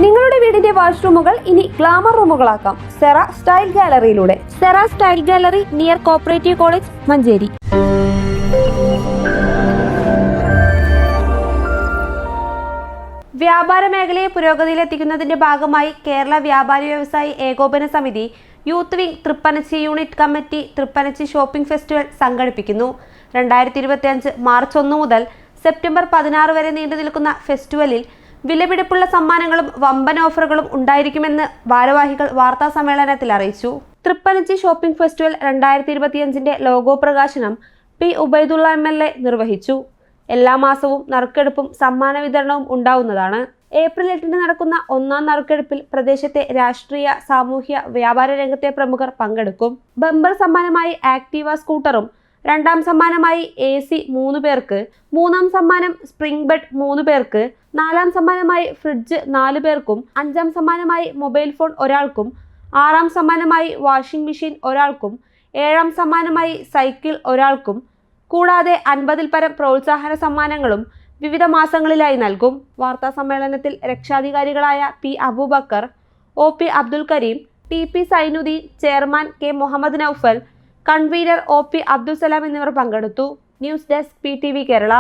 നിങ്ങളുടെ വീടിന്റെ വാഷ്റൂമുകൾ ഇനി ഗ്ലാമർ റൂമുകളാക്കാം സെറ സ്റ്റൈൽ ഗാലറിയിലൂടെ. Sera style gallery near cooperative college, Manjeri. വ്യാപാര മേഖലയെ പുരോഗതിയിലെത്തിക്കുന്നതിന്റെ ഭാഗമായി Kerala Vyapari Vyavasayi Ekopana Samithi youth wing Thrippanachi unit committee Thrippanachi shopping festival സംഘടിപ്പിക്കുന്നു. 2025 മാർച്ച് 1 മുതൽ സെപ്റ്റംബർ 16 വരെ നീണ്ടു നിൽക്കുന്ന ഫെസ്റ്റിവലിൽ വിലപിടിപ്പുള്ള സമ്മാനങ്ങളും വമ്പൻ ഓഫറുകളും ഉണ്ടായിരിക്കുമെന്ന് ഭാരവാഹികൾ വാർത്താ സമ്മേളനത്തിൽ അറിയിച്ചു. തൃപ്പനച്ചി ഷോപ്പിംഗ് ഫെസ്റ്റിവൽ 2025ന്റെ ലോഗോ പ്രകാശനം പി ഉബൈദുള്ള MLA നിർവഹിച്ചു. എല്ലാ മാസവും നറുക്കെടുപ്പും സമ്മാന വിതരണവും ഉണ്ടാവുന്നതാണ്. ഏപ്രിൽ 8 നടക്കുന്ന ഒന്നാം നറുക്കെടുപ്പിൽ പ്രദേശത്തെ രാഷ്ട്രീയ, സാമൂഹ്യ, വ്യാപാര രംഗത്തെ പ്രമുഖർ പങ്കെടുക്കും. ബമ്പർ സമ്മാനമായി ആക്ടീവ സ്കൂട്ടറും, രണ്ടാം സമ്മാനമായി AC 3 പേർക്ക്, മൂന്നാം സമ്മാനം സ്പ്രിംഗ് ബെഡ് 3 പേർക്ക്, നാലാം സമ്മാനമായി ഫ്രിഡ്ജ് 4 പേർക്കും, അഞ്ചാം സമ്മാനമായി മൊബൈൽ ഫോൺ ഒരാൾക്കും, ആറാം സമ്മാനമായി വാഷിംഗ് മെഷീൻ ഒരാൾക്കും, ഏഴാം സമ്മാനമായി സൈക്കിൾ ഒരാൾക്കും, കൂടാതെ 50-ൽ പരം പ്രോത്സാഹന സമ്മാനങ്ങളും വിവിധ മാസങ്ങളിലായി നൽകും. വാർത്താ സമ്മേളനത്തിൽ രക്ഷാധികാരികളായ P Aboobacker, OP Abdul Kareem, TP Sainudheen, chairman K Muhammed Noufal, convener OP Abdul Salam എന്നിവർ പങ്കെടുത്തു. News desk PTV Kerala.